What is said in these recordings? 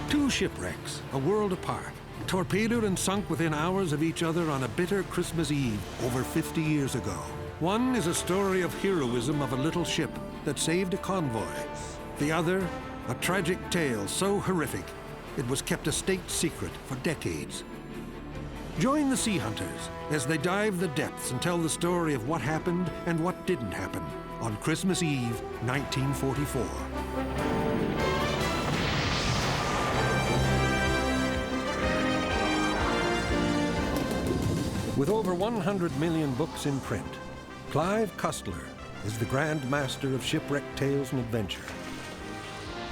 Two shipwrecks, a world apart, torpedoed and sunk within hours of each other on a bitter Christmas Eve over 50 years ago. One is a story of heroism of a little ship that saved a convoy. The other, a tragic tale so horrific it was kept a state secret for decades. Join the Sea Hunters as they dive the depths and tell the story of what happened and what didn't happen on Christmas Eve, 1944. With over 100 million books in print, Clive Cussler is the Grand Master of shipwreck tales and adventure.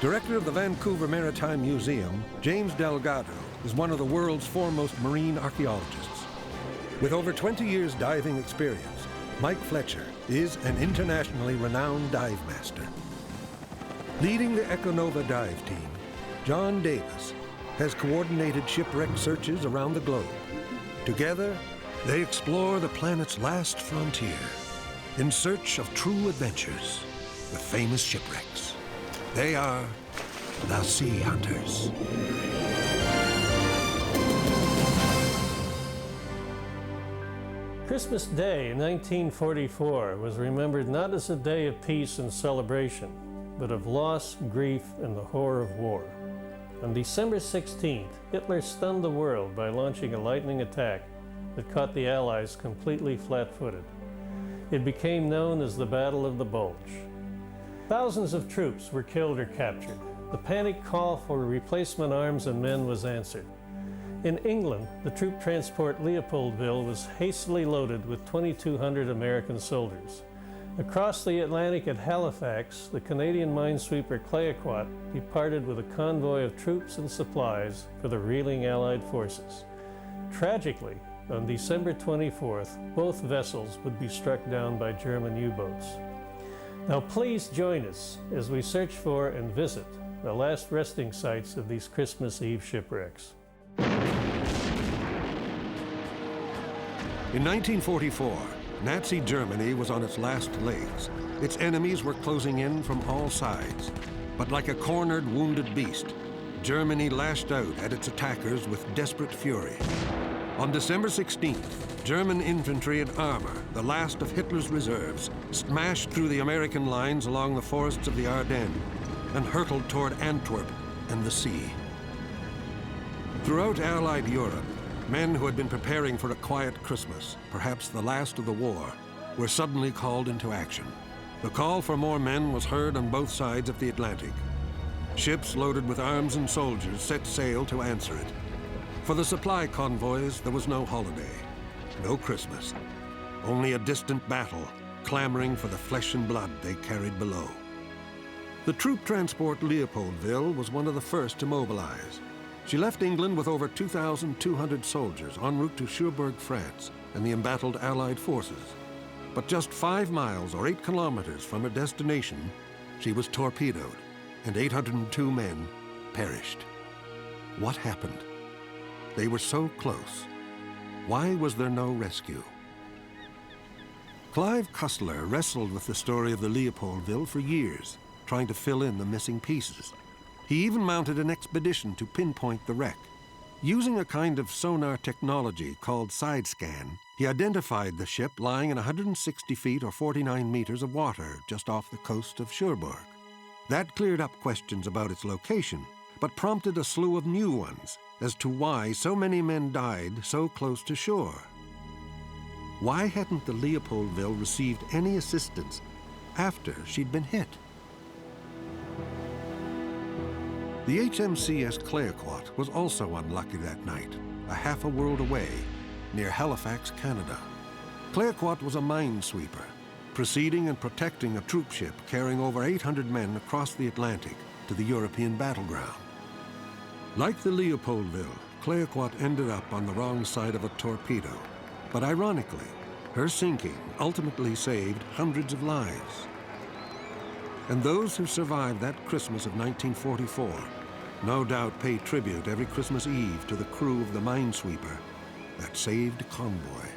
Director of the Vancouver Maritime Museum, James Delgado is one of the world's foremost marine archaeologists. With over 20 years diving experience, Mike Fletcher is an internationally renowned dive master. Leading the Econova dive team, John Davis has coordinated shipwreck searches around the globe. Together, they explore the planet's last frontier in search of true adventures with famous shipwrecks. They are the Sea Hunters. Christmas Day in 1944 was remembered not as a day of peace and celebration, but of loss, grief, and the horror of war. On December 16th, Hitler stunned the world by launching a lightning attack that caught the Allies completely flat-footed. It became known as the Battle of the Bulge. Thousands of troops were killed or captured. The panic call for replacement arms and men was answered. In England, the troop transport Leopolvill was hastily loaded with 2,200 American soldiers. Across the Atlantic at Halifax, the Canadian minesweeper Clayoquot departed with a convoy of troops and supplies for the reeling Allied forces. Tragically, on December 24th, both vessels would be struck down by German U-boats. Now please join us as we search for and visit the last resting sites of these Christmas Eve shipwrecks. In 1944, Nazi Germany was on its last legs. Its enemies were closing in from all sides. But like a cornered, wounded beast, Germany lashed out at its attackers with desperate fury. On December 16th, German infantry and armor, the last of Hitler's reserves, smashed through the American lines along the forests of the Ardennes and hurtled toward Antwerp and the sea. Throughout Allied Europe, men who had been preparing for a quiet Christmas, perhaps the last of the war, were suddenly called into action. The call for more men was heard on both sides of the Atlantic. Ships loaded with arms and soldiers set sail to answer it. For the supply convoys, there was no holiday, no Christmas, only a distant battle clamoring for the flesh and blood they carried below. The troop transport Leopolvill was one of the first to mobilize. She left England with over 2,200 soldiers en route to Cherbourg, France, and the embattled Allied forces. But just 5 miles or 8 kilometers from her destination, she was torpedoed, and 802 men perished. What happened? They were so close. Why was there no rescue? Clive Cussler wrestled with the story of the Leopolvill for years, trying to fill in the missing pieces. He even mounted an expedition to pinpoint the wreck. Using a kind of sonar technology called side scan, he identified the ship lying in 160 feet or 49 meters of water just off the coast of Cherbourg. That cleared up questions about its location, but prompted a slew of new ones as to why so many men died so close to shore. Why hadn't the Leopolvill received any assistance after she'd been hit? The HMCS Clayoquot was also unlucky that night, a half a world away, near Halifax, Canada. Clayoquot was a minesweeper, preceding and protecting a troop ship carrying over 800 men across the Atlantic to the European battleground. Like the Leopolvill, Clayoquot ended up on the wrong side of a torpedo, but ironically, her sinking ultimately saved hundreds of lives. And those who survived that Christmas of 1944 no doubt pay tribute every Christmas Eve to the crew of the minesweeper that saved a convoy.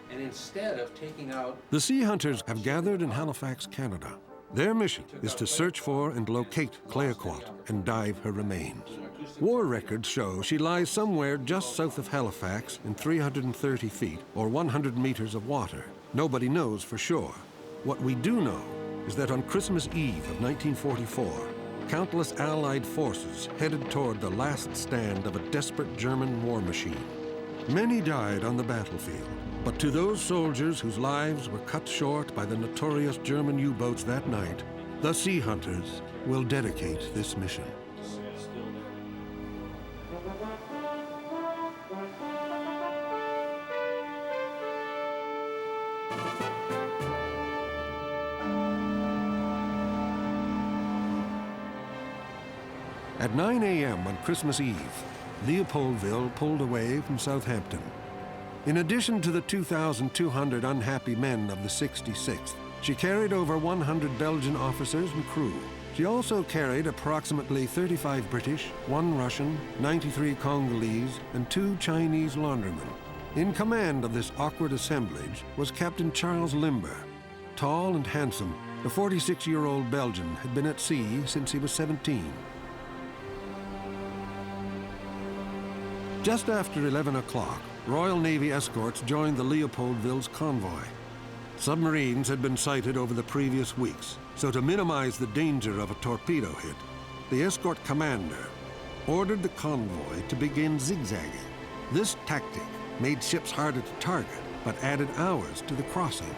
And instead of taking out... The Sea Hunters have gathered in Halifax, Canada. Their mission is to search for and locate Clayoquot and dive her remains. War records show she lies somewhere just south of Halifax in 330 feet or 100 meters of water. Nobody knows for sure. What we do know is that on Christmas Eve of 1944, countless Allied forces headed toward the last stand of a desperate German war machine. Many died on the battlefield, but to those soldiers whose lives were cut short by the notorious German U-boats that night, the Sea Hunters will dedicate this mission. At 9 a.m. on Christmas Eve, Leopolvill pulled away from Southampton. In addition to the 2,200 unhappy men of the 66th, she carried over 100 Belgian officers and crew. She also carried approximately 35 British, 1 Russian, 93 Congolese, and 2 Chinese laundrymen. In command of this awkward assemblage was Captain Charles Limber. Tall and handsome, the 46-year-old Belgian had been at sea since he was 17. Just after 11 o'clock, Royal Navy escorts joined the Leopoldville's convoy. Submarines had been sighted over the previous weeks, so to minimize the danger of a torpedo hit, the escort commander ordered the convoy to begin zigzagging. This tactic made ships harder to target, but added hours to the crossing.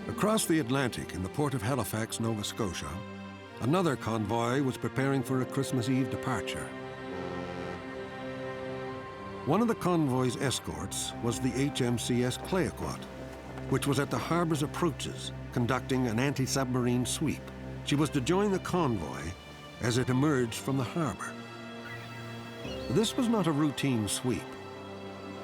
Across the Atlantic in the port of Halifax, Nova Scotia, another convoy was preparing for a Christmas Eve departure. One of the convoy's escorts was the HMCS Clayoquot, which was at the harbor's approaches, conducting an anti-submarine sweep. She was to join the convoy as it emerged from the harbor. This was not a routine sweep.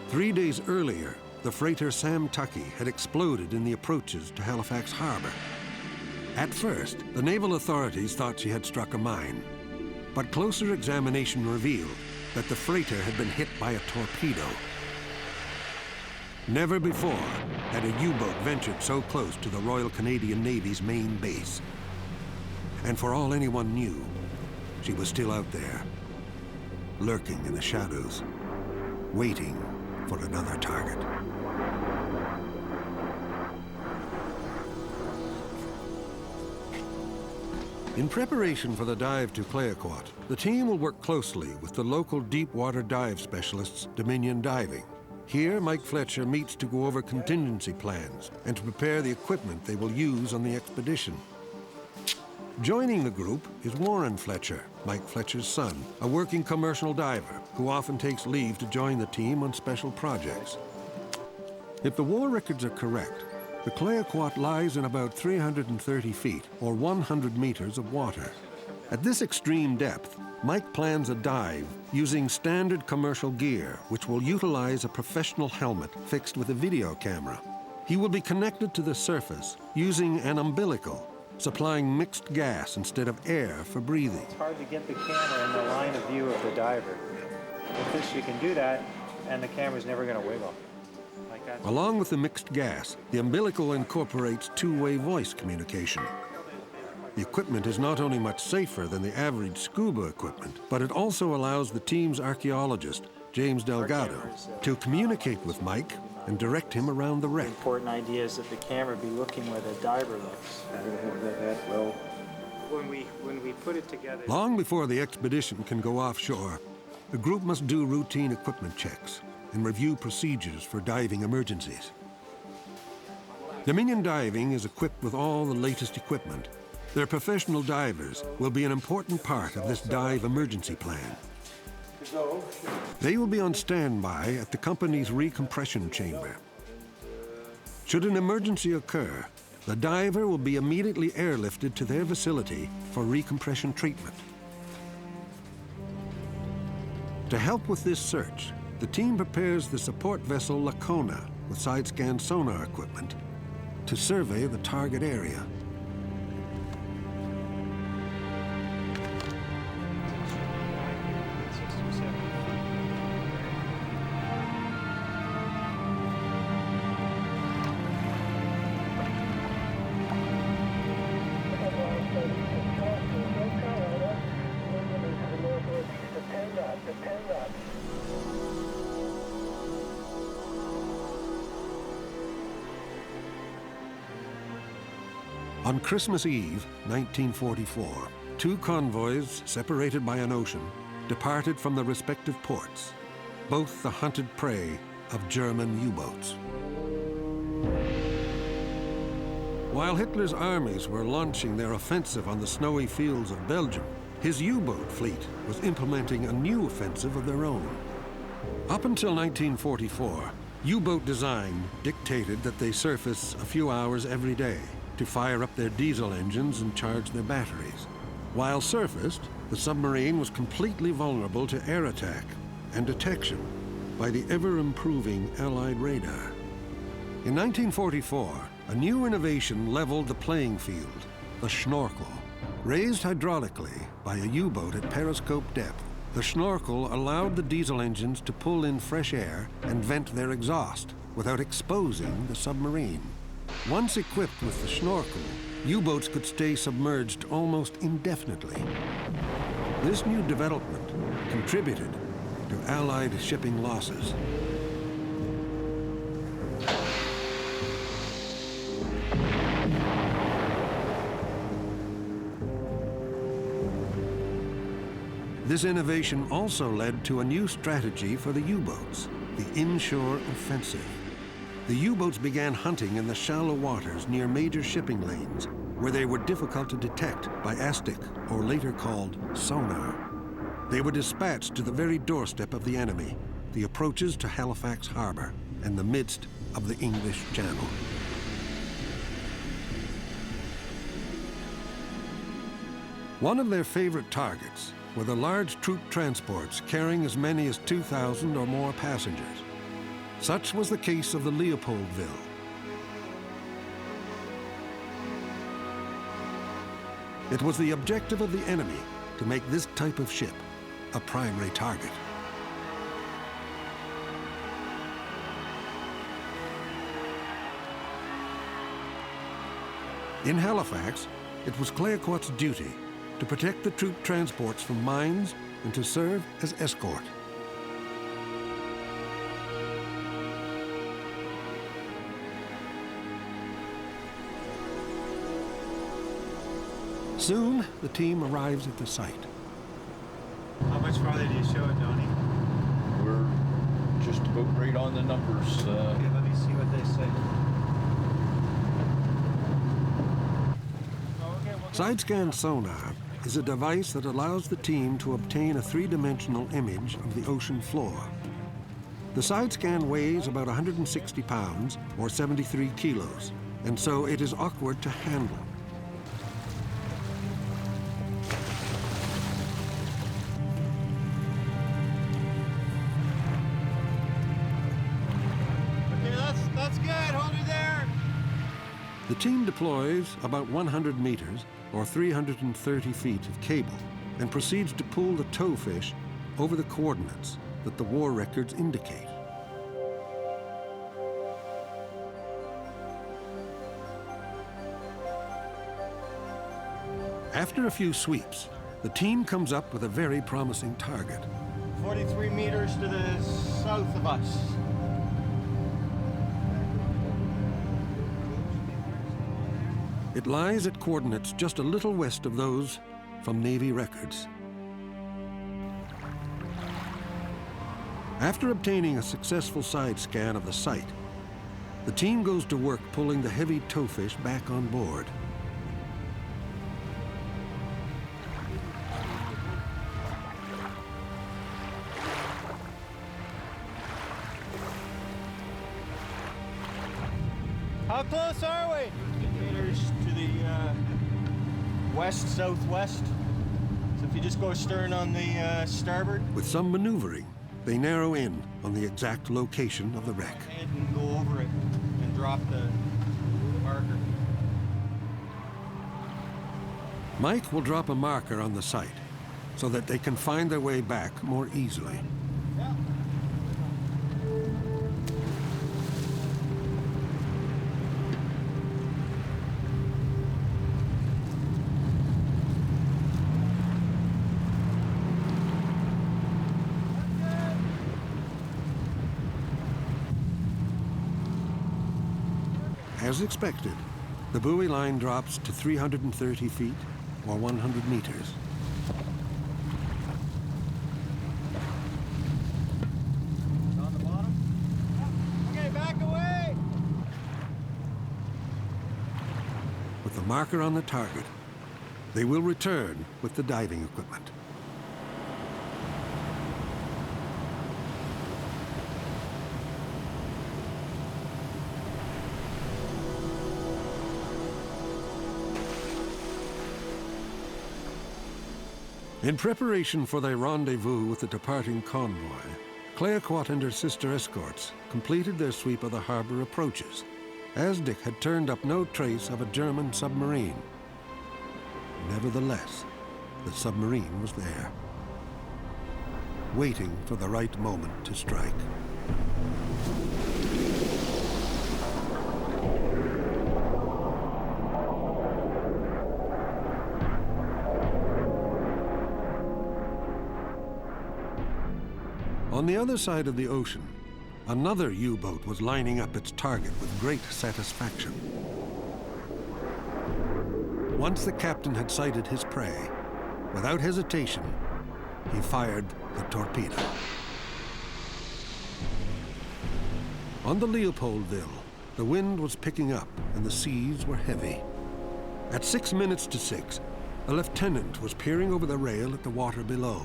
3 days earlier, the freighter Sam Tucky had exploded in the approaches to Halifax Harbor. At first, the naval authorities thought she had struck a mine, but closer examination revealed that the freighter had been hit by a torpedo. Never before had a U-boat ventured so close to the Royal Canadian Navy's main base. And for all anyone knew, she was still out there, lurking in the shadows, waiting for another target. In preparation for the dive to Clayoquot, the team will work closely with the local deep-water dive specialists, Dominion Diving. Here, Mike Fletcher meets to go over contingency plans and to prepare the equipment they will use on the expedition. Joining the group is Warren Fletcher, Mike Fletcher's son, a working commercial diver who often takes leave to join the team on special projects. If the war records are correct, the Clayoquot lies in about 330 feet, or 100 meters of water. At this extreme depth, Mike plans a dive using standard commercial gear, which will utilize a professional helmet fixed with a video camera. He will be connected to the surface using an umbilical, supplying mixed gas instead of air for breathing. It's hard to get the camera in the line of view of the diver. With this, you can do that, and the camera's never going to wiggle. Like that. Along with the mixed gas, the umbilical incorporates two-way voice communication. The equipment is not only much safer than the average scuba equipment, but it also allows the team's archaeologist, James Delgado, to communicate with Mike and direct him around the wreck. The important idea is that the camera be looking where the diver looks. When we put it together... Long before the expedition can go offshore, the group must do routine equipment checks and review procedures for diving emergencies. Dominion Diving is equipped with all the latest equipment. Their professional divers will be an important part of this dive emergency plan. They will be on standby at the company's recompression chamber. Should an emergency occur, the diver will be immediately airlifted to their facility for recompression treatment. To help with this search, the team prepares the support vessel Lacona with side-scan sonar equipment to survey the target area. On Christmas Eve, 1944, two convoys, separated by an ocean, departed from the respective ports, both the hunted prey of German U-boats. While Hitler's armies were launching their offensive on the snowy fields of Belgium, his U-boat fleet was implementing a new offensive of their own. Up until 1944, U-boat design dictated that they surface a few hours every day to fire up their diesel engines and charge their batteries. While surfaced, the submarine was completely vulnerable to air attack and detection by the ever-improving Allied radar. In 1944, a new innovation leveled the playing field, the snorkel. Raised hydraulically by a U-boat at periscope depth, the snorkel allowed the diesel engines to pull in fresh air and vent their exhaust without exposing the submarine. Once equipped with the snorkel, U-boats could stay submerged almost indefinitely. This new development contributed to Allied shipping losses. This innovation also led to a new strategy for the U-boats, the inshore offensive. The U-boats began hunting in the shallow waters near major shipping lanes, where they were difficult to detect by ASTIC, or later called sonar. They were dispatched to the very doorstep of the enemy, the approaches to Halifax Harbor, and the midst of the English Channel. One of their favorite targets were the large troop transports carrying as many as 2,000 or more passengers. Such was the case of the Leopolvill. It was the objective of the enemy to make this type of ship a primary target. In Halifax, it was Clayoquot's duty to protect the troop transports from mines and to serve as escort. Soon, the team arrives at the site. How much farther do you show it, Donnie? We're just about right on the numbers. Okay, let me see what they say. Side-scan sonar is a device that allows the team to obtain a three-dimensional image of the ocean floor. The side-scan weighs about 160 pounds, or 73 kilos, and so it is awkward to handle. That's good, hold it there. The team deploys about 100 meters, or 330 feet of cable, and proceeds to pull the towfish over the coordinates that the war records indicate. After a few sweeps, the team comes up with a very promising target. 43 meters to the south of us. It lies at coordinates just a little west of those from Navy records. After obtaining a successful side scan of the site, the team goes to work pulling the heavy towfish back on board. How close are we? 50 meters to the west-southwest. So if you just go stern on the starboard. With some maneuvering, they narrow in on the exact location of the wreck. Head and go over it and drop the marker. Mike will drop a marker on the site so that they can find their way back more easily. Yeah. As expected, The buoy line drops to 330 feet or 100 meters. On the bottom? Okay, back away! With the marker on the target, they will return with the diving equipment. In preparation for their rendezvous with the departing convoy, Clayoquot and her sister escorts completed their sweep of the harbor approaches. Asdic had turned up no trace of a German submarine. Nevertheless, the submarine was there, waiting for the right moment to strike. On the other side of the ocean, another U-boat was lining up its target with great satisfaction. Once the captain had sighted his prey, without hesitation, he fired the torpedo. On the Leopolvill, the wind was picking up and the seas were heavy. At 6 minutes to 6, a lieutenant was peering over the rail at the water below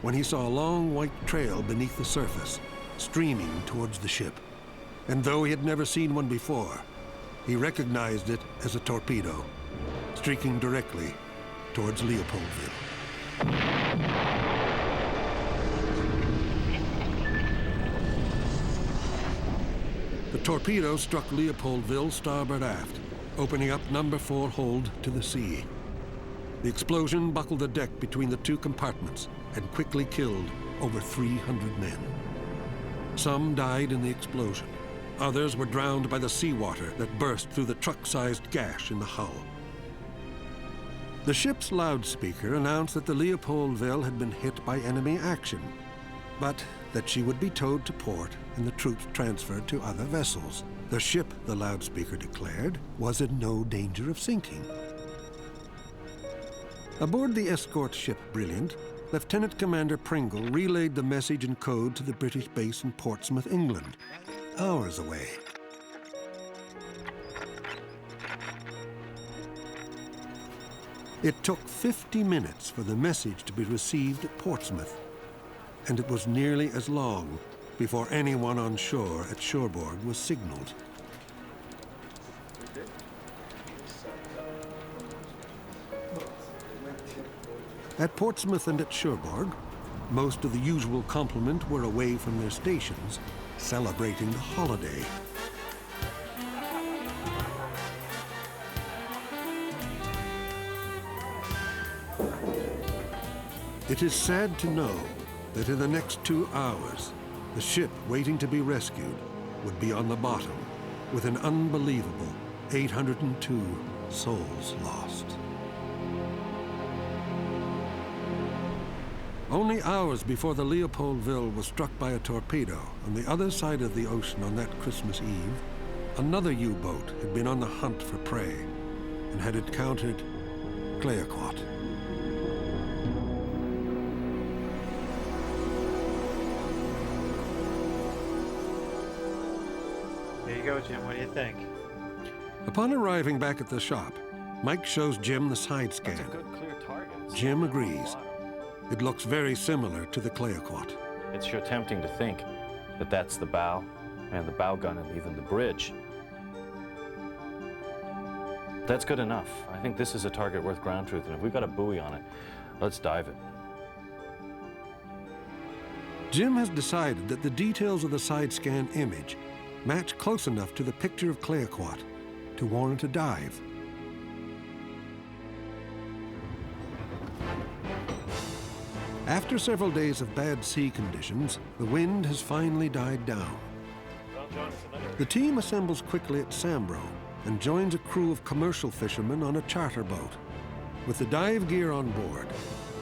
when he saw a long white trail beneath the surface, streaming towards the ship. And though he had never seen one before, he recognized it as a torpedo, streaking directly towards Leopolvill. The torpedo struck Leopolvill starboard aft, opening up number 4 hold to the sea. The explosion buckled the deck between the two compartments and quickly killed over 300 men. Some died in the explosion. Others were drowned by the seawater that burst through the truck-sized gash in the hull. The ship's loudspeaker announced that the Leopolvill had been hit by enemy action, but that she would be towed to port and the troops transferred to other vessels. The ship, the loudspeaker declared, was in no danger of sinking. Aboard the escort ship Brilliant, Lieutenant Commander Pringle relayed the message in code to the British base in Portsmouth, England, hours away. It took 50 minutes for the message to be received at Portsmouth, and it was nearly as long before anyone on shore at Cherbourg was signaled. At Portsmouth and at Cherbourg, most of the usual complement were away from their stations, celebrating the holiday. It is sad to know that in the next 2 hours, the ship waiting to be rescued would be on the bottom with an unbelievable 802 souls lost. Only hours before the Leopolvill was struck by a torpedo on the other side of the ocean on that Christmas Eve, another U-boat had been on the hunt for prey and had encountered Clayoquot. There you go, Jim. What do you think? Upon arriving back at the shop, Mike shows Jim the side scan. That's a good, clear target. Jim agrees. It looks very similar to the Clayoquot. It's sure tempting to think that that's the bow and the bow gun and even the bridge. That's good enough. I think this is a target worth ground truth, and if we've got a buoy on it, let's dive it. Jim has decided that the details of the side scan image match close enough to the picture of Clayoquot to warrant a dive. After several days of bad sea conditions, the wind has finally died down. The team assembles quickly at Sambro and joins a crew of commercial fishermen on a charter boat. With the dive gear on board,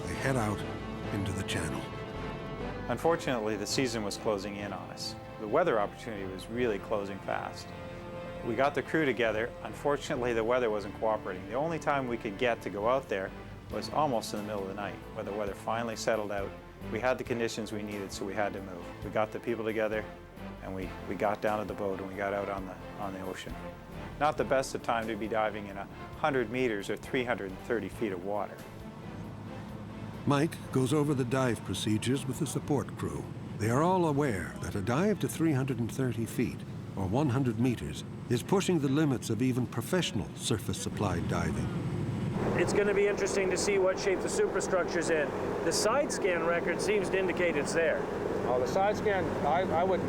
they head out into the channel. Unfortunately, the season was closing in on us. The weather opportunity was really closing fast. We got the crew together. Unfortunately, the weather wasn't cooperating. The only time we could get to go out there was almost in the middle of the night, where the weather finally settled out. We had the conditions we needed, so we had to move. We got the people together, and we got down to the boat, and we got out on the ocean. Not the best of time to be diving in 100 meters or 330 feet of water. Mike goes over the dive procedures with the support crew. They are all aware that a dive to 330 feet, or 100 meters, is pushing the limits of even professional surface-supplied diving. It's going to be interesting to see what shape the superstructure's in. The side scan record seems to indicate it's there. The side scan, I would,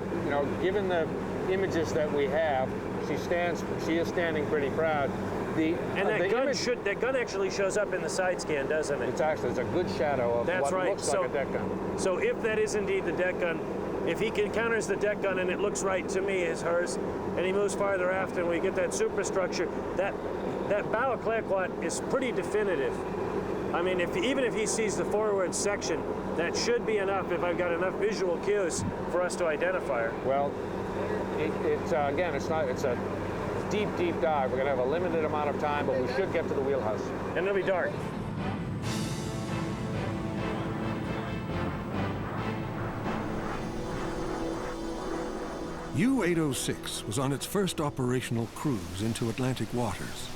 given the images that we have, she is standing pretty proud. That gun actually shows up in the side scan, doesn't it? It's a good shadow of That's what right. looks like a deck gun. So if that is indeed the deck gun, if he encounters the deck gun and it looks right to me as hers, and he moves farther aft and we get that superstructure, that bow of Clayoquot is pretty definitive. I mean, even if he sees the forward section, that should be enough if I've got enough visual cues for us to identify her. Well, it's a deep, deep dive. We're going to have a limited amount of time, but we should get to the wheelhouse. And it'll be dark. U-806 was on its first operational cruise into Atlantic waters.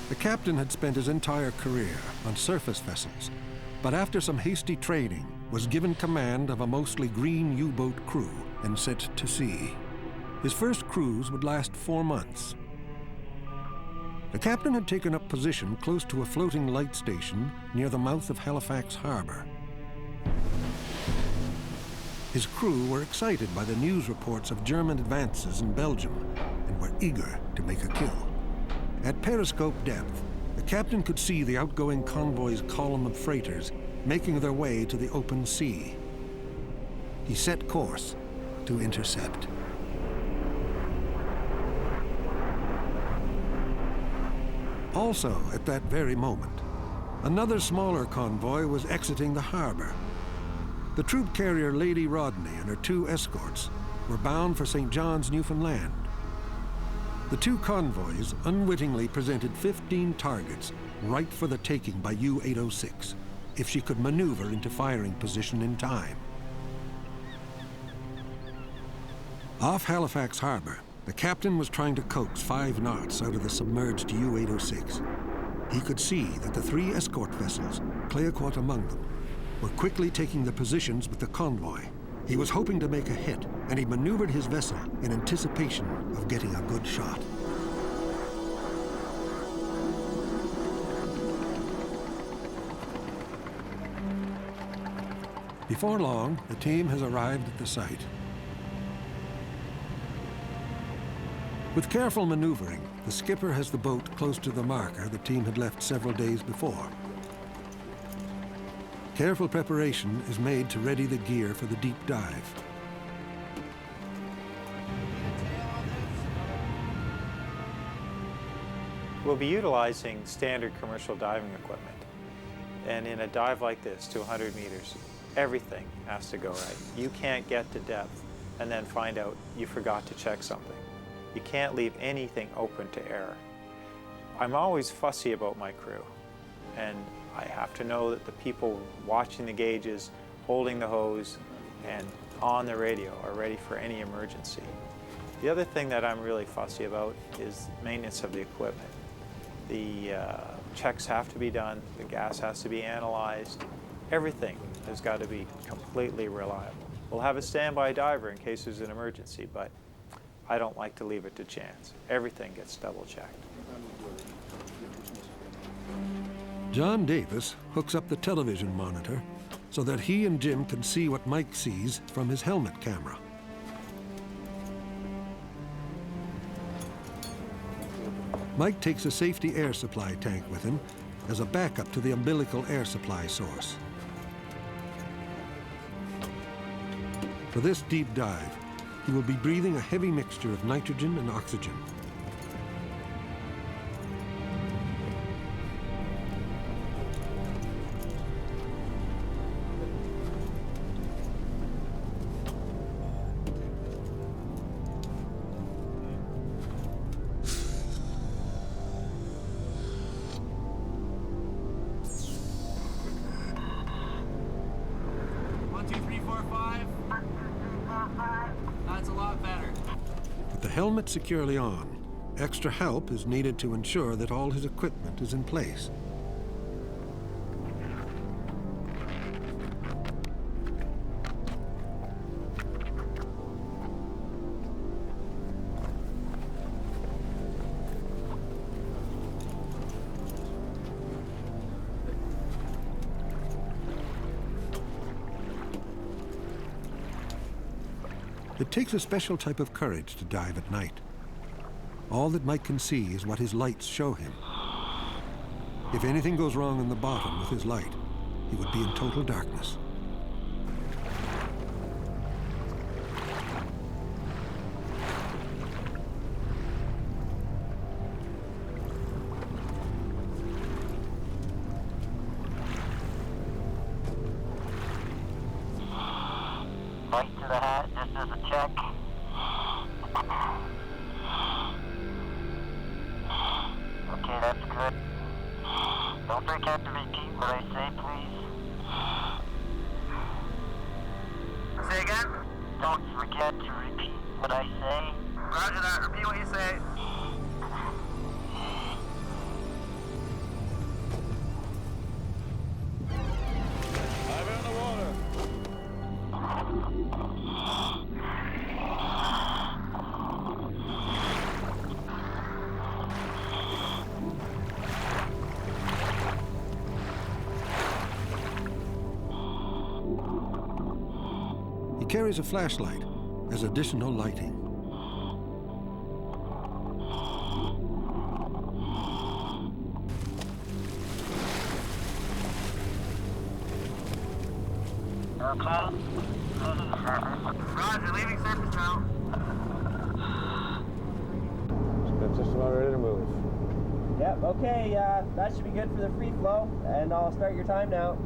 The captain had spent his entire career on surface vessels, but after some hasty training, was given command of a mostly green U-boat crew and set to sea. His first cruise would last 4 months. The captain had taken up position close to a floating light station near the mouth of Halifax Harbor. His crew were excited by the news reports of German advances in Belgium and were eager to make a kill. At periscope depth, the captain could see the outgoing convoy's column of freighters making their way to the open sea. He set course to intercept. Also, at that very moment, another smaller convoy was exiting the harbor. The troop carrier Lady Rodney and her 2 escorts were bound for St. John's, Newfoundland. The 2 convoys unwittingly presented 15 targets right for the taking by U-806, if she could maneuver into firing position in time. Off Halifax Harbor, the captain was trying to coax 5 knots out of the submerged U-806. He could see that the 3 escort vessels, Clayoquot among them, were quickly taking the positions with the convoy. He was hoping to make a hit, and he maneuvered his vessel in anticipation of getting a good shot. Before long, the team has arrived at the site. With careful maneuvering, the skipper has the boat close to the marker the team had left several days before. Careful preparation is made to ready the gear for the deep dive. We'll be utilizing standard commercial diving equipment. And in a dive like this, to 100 meters, everything has to go right. You can't get to depth and then find out you forgot to check something. You can't leave anything open to error. I'm always fussy about my crew, and I have to know that the people watching the gauges, holding the hose, and on the radio are ready for any emergency. The other thing that I'm really fussy about is maintenance of the equipment. The checks have to be done, the gas has to be analyzed, everything has got to be completely reliable. We'll have a standby diver in case there's an emergency, but I don't like to leave it to chance. Everything gets double checked. John Davis hooks up the television monitor so that he and Jim can see what Mike sees from his helmet camera. Mike takes a safety air supply tank with him as a backup to the umbilical air supply source. For this deep dive, he will be breathing a heavy mixture of nitrogen and oxygen. the helmet securely on, extra help is needed to ensure that all his equipment is in place. It takes a special type of courage to dive at night. All that Mike can see is what his lights show him. If anything goes wrong in the bottom with his light, he would be in total darkness. Light to the hat, just as a check. Okay, that's good. Don't forget to repeat what I say, please. Say again? Don't forget to repeat what I say. Roger that. Repeat what you say. Dive in the water. He carries a flashlight as additional lighting. Okay. Roger, leaving surface now. That's just about ready to move. Yep, okay, that should be good for the free flow, and I'll start your time now.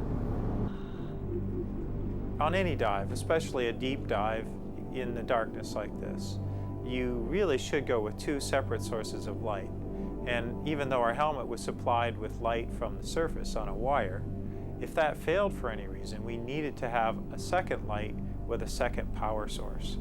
On any dive, especially a deep dive in the darkness like this, you really should go with two separate sources of light. And even though our helmet was supplied with light from the surface on a wire, if that failed for any reason, we needed to have a second light with a second power source.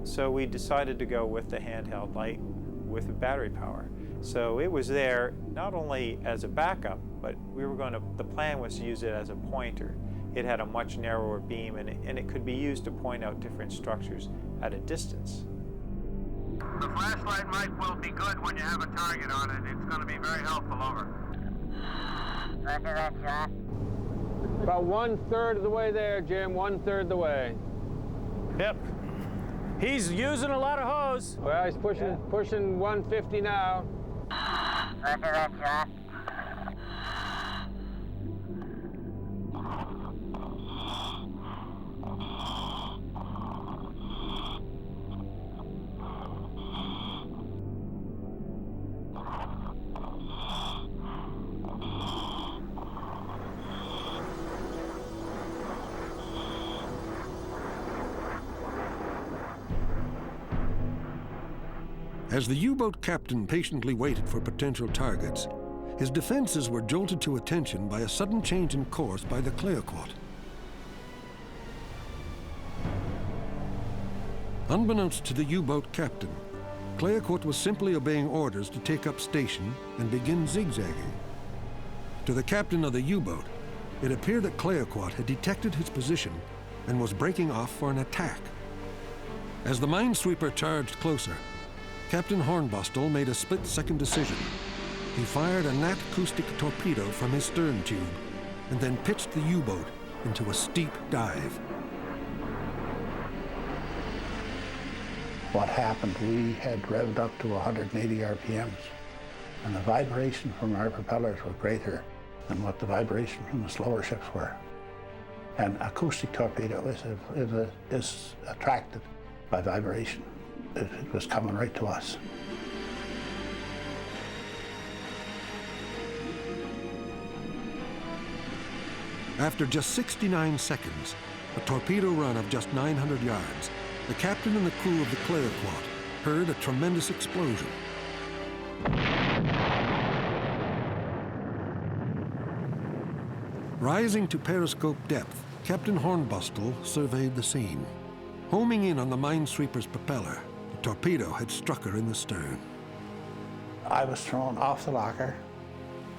So we decided to go with the handheld light with battery power. So it was there not only as a backup, but the plan was to use it as a pointer. It had a much narrower beam, and it could be used to point out different structures at a distance. The flashlight mic will be good when you have a target on it. It's going to be very helpful, over. Roger that, John. About 1/3 of the way there, Jim. 1/3 of the way. Yep. He's using a lot of hose. Well, he's pushing 150 now. Roger that, John. As the U-boat captain patiently waited for potential targets, his defenses were jolted to attention by a sudden change in course by the Clayoquot. Unbeknownst to the U-boat captain, Clayoquot was simply obeying orders to take up station and begin zigzagging. To the captain of the U-boat, it appeared that Clayoquot had detected his position and was breaking off for an attack. As the minesweeper charged closer, Captain Hornbostel made a split-second decision. He fired a Nat acoustic torpedo from his stern tube and then pitched the U-boat into a steep dive. What happened, we had revved up to 180 RPMs, and the vibration from our propellers was greater than what the vibration from the slower ships were. An acoustic torpedo is attracted by vibration. It was coming right to us. After just 69 seconds, a torpedo run of just 900 yards, the captain and the crew of the Clayoquot heard a tremendous explosion. Rising to periscope depth, Captain Hornbostel surveyed the scene. Homing in on the minesweeper's propeller, the torpedo had struck her in the stern. I was thrown off the locker,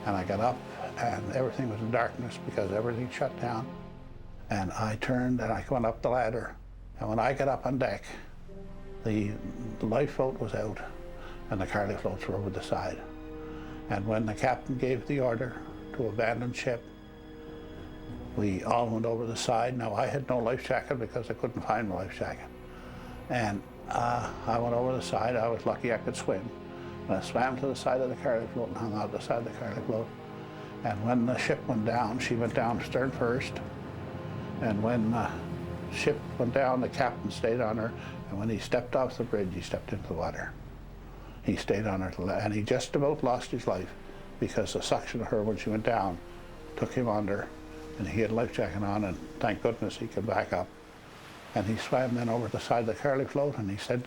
and I got up, and everything was in darkness because everything shut down. And I turned and I went up the ladder. And when I got up on deck, the lifeboat was out and the carly floats were over the side. And when the captain gave the order to abandon ship, we all went over the side. Now, I had no life jacket because I couldn't find my life jacket. And I went over the side. I was lucky I could swim. And I swam to the side of the carly float and hung out the side of the carly float. And when the ship went down, she went down stern first. And when the ship went down, the captain stayed on her. And when he stepped off the bridge, he stepped into the water. He stayed on her, and he just about lost his life because the suction of her when she went down took him under, and he had a life jacket on, and thank goodness he could back up. And he swam then over the side of the carly float, and he said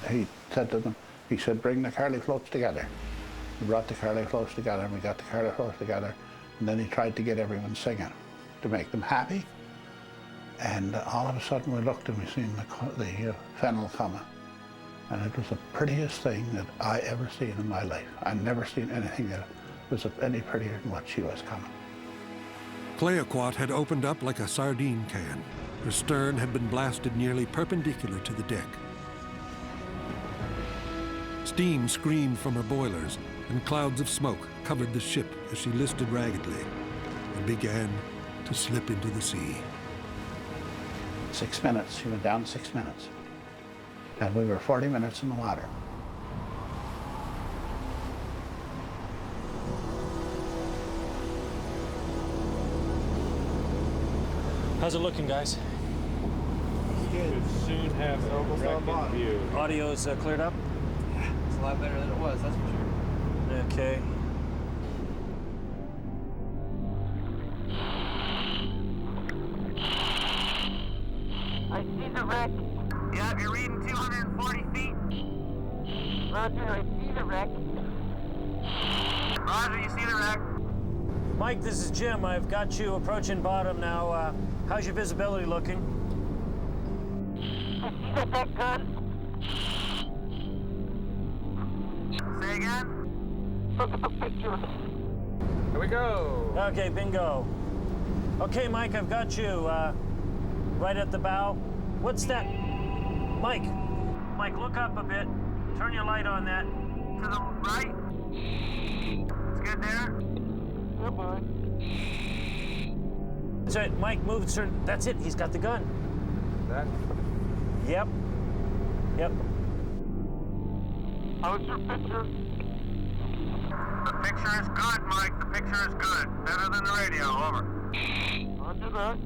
to them, he said, bring the carly floats together. He brought the carly floats together, and we got the carly floats together, and then he tried to get everyone singing to make them happy. And all of a sudden we looked and we seen the fennel coming. And it was the prettiest thing that I ever seen in my life. I'd never seen anything that was any prettier than what she was coming. Clayoquot had opened up like a sardine can. Her stern had been blasted nearly perpendicular to the deck. Steam screamed from her boilers, and clouds of smoke covered the ship as she listed raggedly and began to slip into the sea. 6 minutes, she went down 6 minutes. And we were 40 minutes in the water. How's it looking, guys? Should soon have the wreck in view. Audio's cleared up? It's a lot better than it was, that's for sure. Okay. I see the wreck. Yeah, you're reading 240 feet. Roger, I see the wreck. Roger, you see the wreck. Mike, this is Jim. I've got you approaching bottom now. How's your visibility looking? I see the deck gun. Say again? Look at the picture. Here we go. Okay, bingo. Okay, Mike, I've got you right at the bow. What's that? Mike, look up a bit. Turn your light on that. To the right. It's good there. Goodbye. That's right, Mike, move. That's it, he's got the gun. That? Yep. How's your picture? The picture is good, Mike. The picture is good. Better than the radio. Over. Roger that.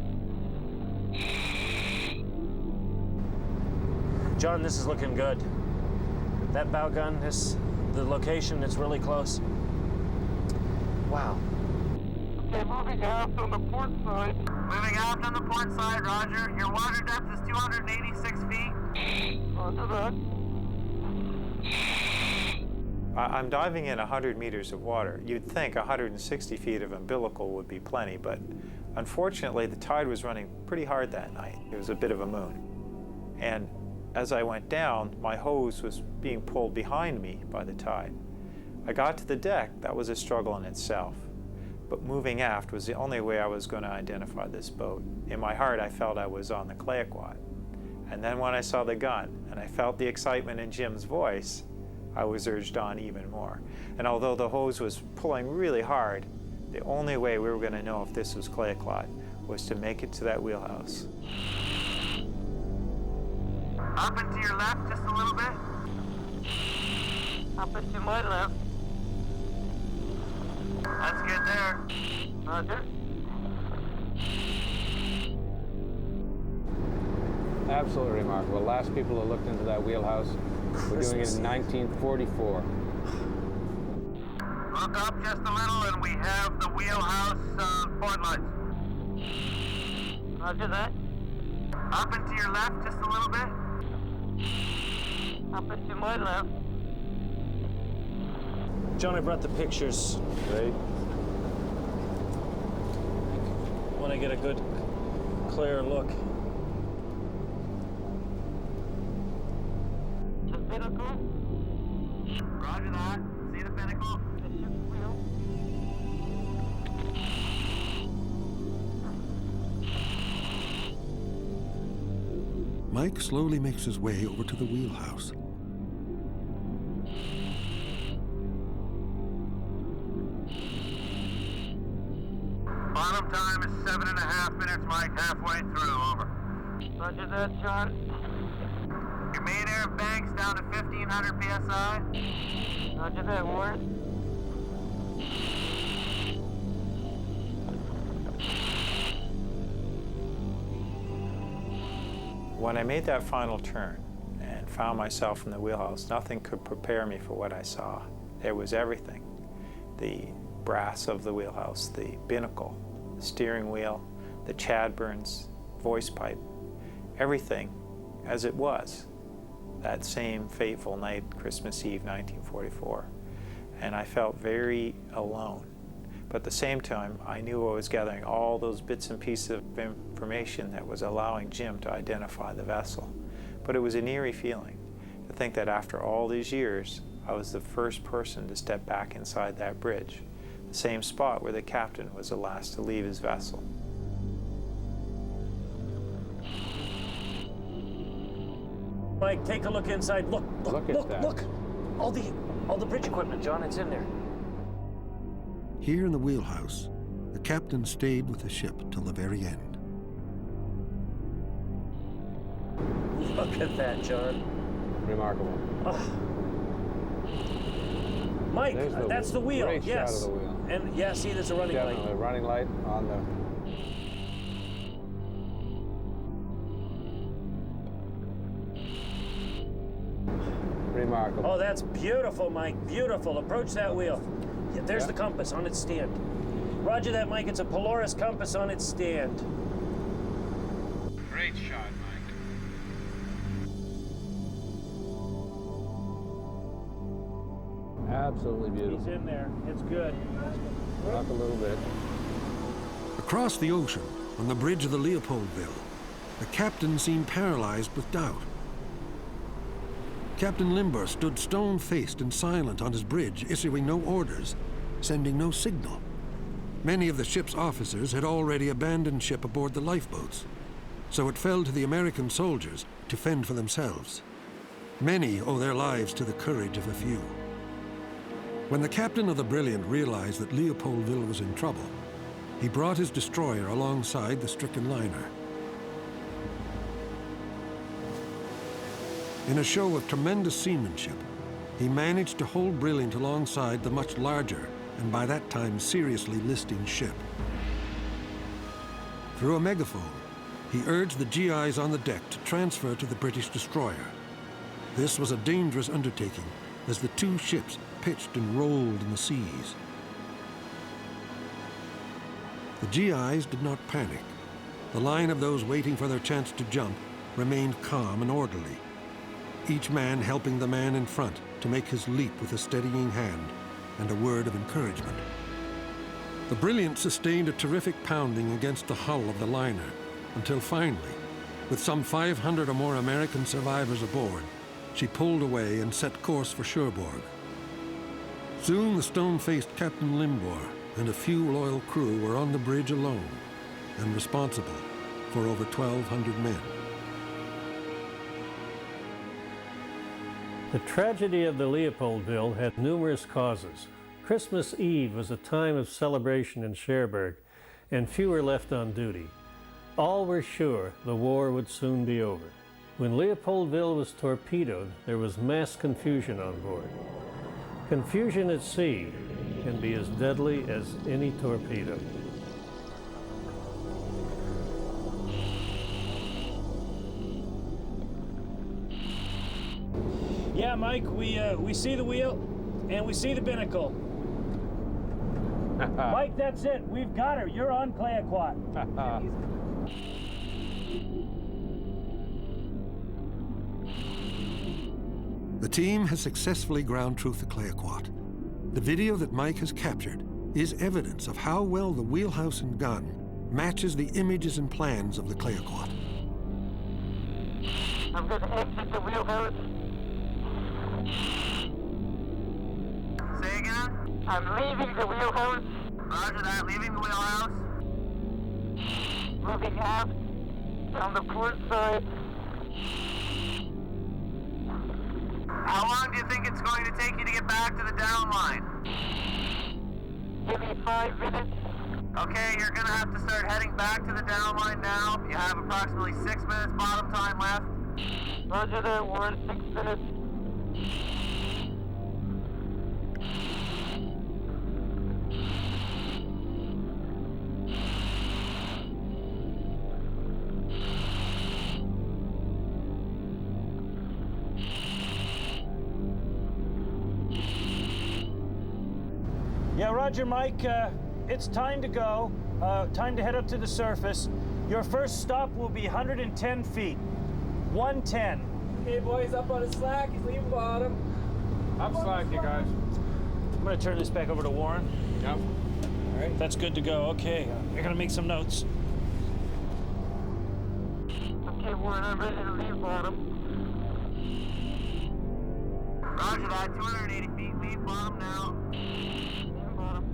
John, this is looking good. That bow gun, the location, it's really close. Wow. Okay, moving aft on the port side. Moving aft on the port side, Roger. Your water depth is 286 feet. Roger that. I'm diving in 100 meters of water. You'd think 160 feet of umbilical would be plenty, but unfortunately the tide was running pretty hard that night. It was a bit of a moon. And as I went down, my hose was being pulled behind me by the tide. I got to the deck. That was a struggle in itself. But moving aft was the only way I was going to identify this boat. In my heart, I felt I was on the Clayoquot. And then when I saw the gun and I felt the excitement in Jim's voice, I was urged on even more. And although the hose was pulling really hard, the only way we were going to know if this was Clayoquot was to make it to that wheelhouse. Up and to your left just a little bit. Up and to my left. That's good there. Roger. Absolutely remarkable. Last people who looked into that wheelhouse were doing it in 1944. Look up just a little and we have the wheelhouse port lights. Roger that. Up and to your left just a little bit. Up and to my left. John, I brought the pictures. Great. Want to get a good, clear look. binnacle? Roger that. See the binnacle? Mike slowly makes his way over to the wheelhouse. Bottom time is 7.5 minutes, Mike. Halfway through. Over. Roger that, John. Your main air bank's down to 1,500 psi. Roger that, Warren. When I made that final turn and found myself in the wheelhouse, nothing could prepare me for what I saw. There was everything. The brass of the wheelhouse, the binnacle, the steering wheel, the Chadburns voice pipe, everything as it was that same fateful night, Christmas Eve, 1944. And I felt very alone. But at the same time, I knew I was gathering all those bits and pieces of information that was allowing Jim to identify the vessel. But it was an eerie feeling to think that after all these years, I was the first person to step back inside that bridge, the same spot where the captain was the last to leave his vessel. Mike, take a look inside. Look, look. All the bridge equipment, John, it's in there. Here in the wheelhouse, the captain stayed with the ship till the very end. Look at that, John. Remarkable. Oh. Mike, that's the wheel. Great yes. shot of the wheel. And yeah, see, there's a running light. Definitely, running light on the. Remarkable. Oh, that's beautiful, Mike. Beautiful. Approach that wheel. Yeah, there's the compass on its stand. Roger that, Mike. It's a Polaris compass on its stand. Great shot, Mike. Absolutely beautiful. He's in there. It's good. Up a little bit. Across the ocean, on the bridge of the Leopolvill, the captain seemed paralyzed with doubt. Captain Limber stood stone-faced and silent on his bridge, issuing no orders, sending no signal. Many of the ship's officers had already abandoned ship aboard the lifeboats, so it fell to the American soldiers to fend for themselves. Many owe their lives to the courage of a few. When the captain of the Brilliant realized that Leopolvill was in trouble, he brought his destroyer alongside the stricken liner. In a show of tremendous seamanship, he managed to hold Brilliant alongside the much larger and by that time seriously listing ship. Through a megaphone, he urged the GIs on the deck to transfer to the British destroyer. This was a dangerous undertaking as the two ships pitched and rolled in the seas. The GIs did not panic. The line of those waiting for their chance to jump remained calm and orderly, each man helping the man in front to make his leap with a steadying hand and a word of encouragement. The Brilliant sustained a terrific pounding against the hull of the liner until finally, with some 500 or more American survivors aboard, she pulled away and set course for Cherbourg. Soon the stone-faced Captain Limbor and a few loyal crew were on the bridge alone and responsible for over 1,200 men. The tragedy of the Leopolvill had numerous causes. Christmas Eve was a time of celebration in Cherbourg, and few were left on duty. All were sure the war would soon be over. When Leopolvill was torpedoed, there was mass confusion on board. Confusion at sea can be as deadly as any torpedo. Yeah, Mike, we see the wheel and we see the binnacle. Mike, that's it. We've got her. You're on Clayoquot. The team has successfully ground truthed the Clayoquot. The video that Mike has captured is evidence of how well the wheelhouse and gun matches the images and plans of the Clayoquot. I'm going to exit the wheelhouse. Say again? I'm leaving the wheelhouse. Roger that, leaving the wheelhouse. Moving aft on the port side. How long do you think it's going to take you to get back to the downline? Give me 5 minutes. Okay, you're gonna have to start heading back to the downline now. You have approximately 6 minutes bottom time left. Roger that, we're at 6 minutes. Yeah, Roger, Mike. It's time to go. Time to head up to the surface. Your first stop will be 110 feet. 110. Okay, boys, up on his slack. He's leaving bottom. Up slack, you guys. I'm gonna turn this back over to Warren. Yep. All right. That's good to go. Okay, I gotta make some notes. Okay, Warren, I'm ready to leave bottom. Roger that, 280 feet, leave bottom now. Leave bottom.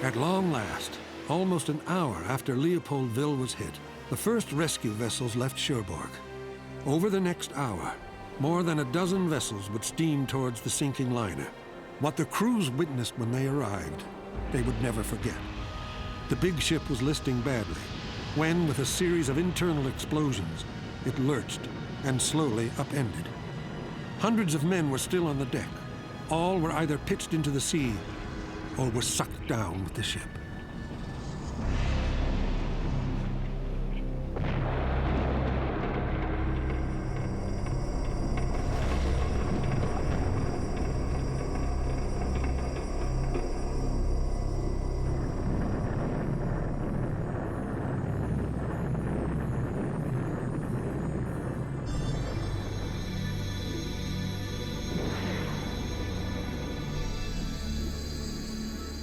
At long last, almost an hour after Leopolvill was hit, the first rescue vessels left Cherbourg. Over the next hour, more than a dozen vessels would steam towards the sinking liner. What the crews witnessed when they arrived, they would never forget. The big ship was listing badly, when, with a series of internal explosions, it lurched and slowly upended. Hundreds of men were still on the deck. All were either pitched into the sea or were sucked down with the ship.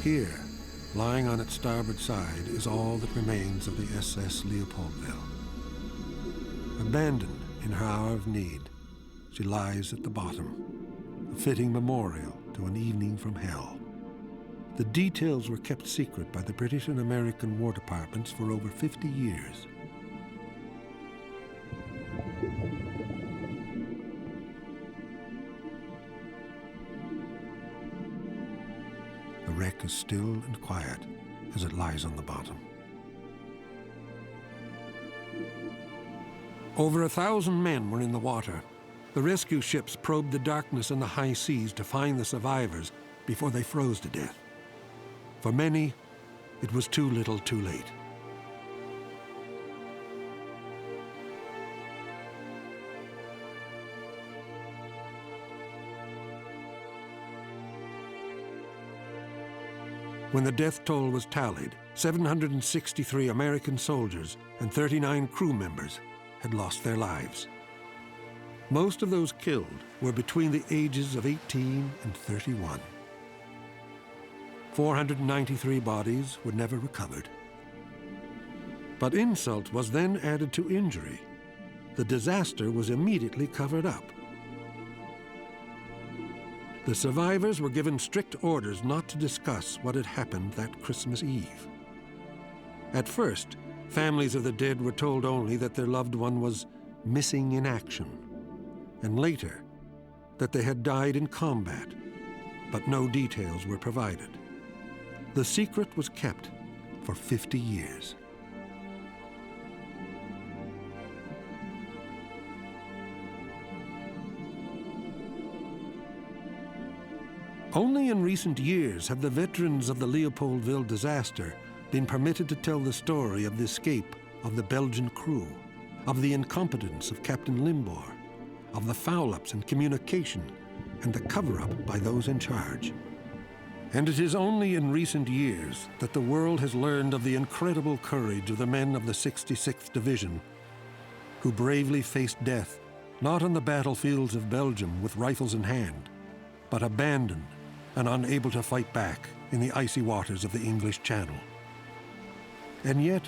Here, lying on its starboard side, is all that remains of the SS Leopolvill. Abandoned in her hour of need, she lies at the bottom, a fitting memorial to an evening from hell. The details were kept secret by the British and American War Departments for over 50 years. The wreck is still and quiet as it lies on the bottom. Over 1,000 men were in the water. The rescue ships probed the darkness and the high seas to find the survivors before they froze to death. For many, it was too little too late. When the death toll was tallied, 763 American soldiers and 39 crew members had lost their lives. Most of those killed were between the ages of 18 and 31. 493 bodies were never recovered. But insult was then added to injury. The disaster was immediately covered up. The survivors were given strict orders not to discuss what had happened that Christmas Eve. At first, families of the dead were told only that their loved one was missing in action, and later that they had died in combat, but no details were provided. The secret was kept for 50 years. Only in recent years have the veterans of the Leopolvill disaster been permitted to tell the story of the escape of the Belgian crew, of the incompetence of Captain Limbour, of the foul-ups in communication, and the cover-up by those in charge. And it is only in recent years that the world has learned of the incredible courage of the men of the 66th Division, who bravely faced death, not on the battlefields of Belgium with rifles in hand, but abandoned and unable to fight back in the icy waters of the English Channel. And yet,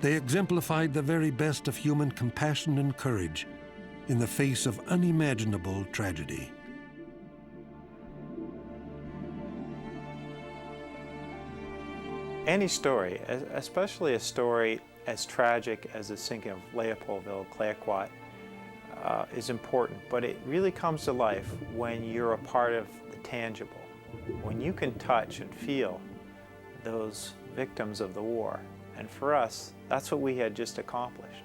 they exemplified the very best of human compassion and courage in the face of unimaginable tragedy. Any story, especially a story as tragic as the sinking of Leopolvill, Clayoquot, is important, but it really comes to life when you're a part of the tangible, when you can touch and feel those victims of the war. And for us, that's what we had just accomplished.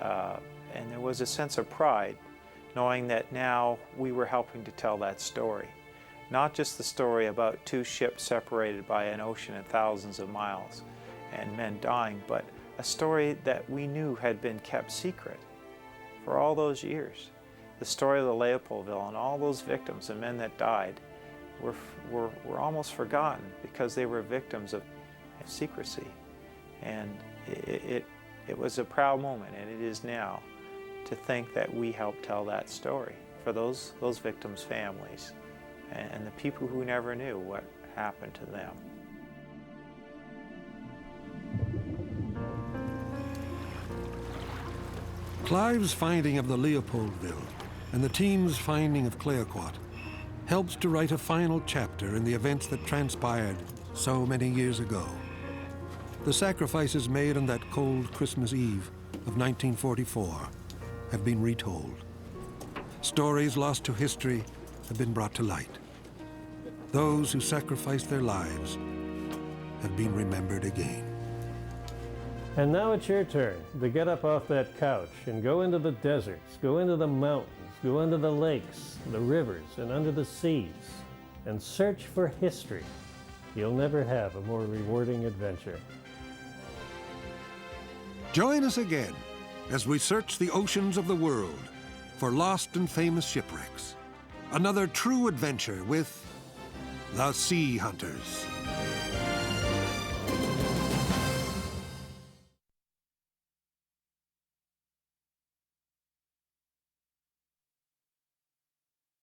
And there was a sense of pride, knowing that now we were helping to tell that story. Not just the story about two ships separated by an ocean and thousands of miles and men dying, but a story that we knew had been kept secret for all those years. The story of the Leopolvill and all those victims and men that died were almost forgotten because they were victims of secrecy. And it was a proud moment, and it is now, to think that we helped tell that story for those victims' families and the people who never knew what happened to them. Clive's finding of the Leopolvill and the team's finding of Clayoquot helps to write a final chapter in the events that transpired so many years ago. The sacrifices made on that cold Christmas Eve of 1944 have been retold. Stories lost to history have been brought to light. Those who sacrificed their lives have been remembered again. And now it's your turn to get up off that couch and go into the deserts, go into the mountains, go into the lakes, the rivers, and under the seas, and search for history. You'll never have a more rewarding adventure. Join us again as we search the oceans of the world for lost and famous shipwrecks. Another true adventure with the Sea Hunters.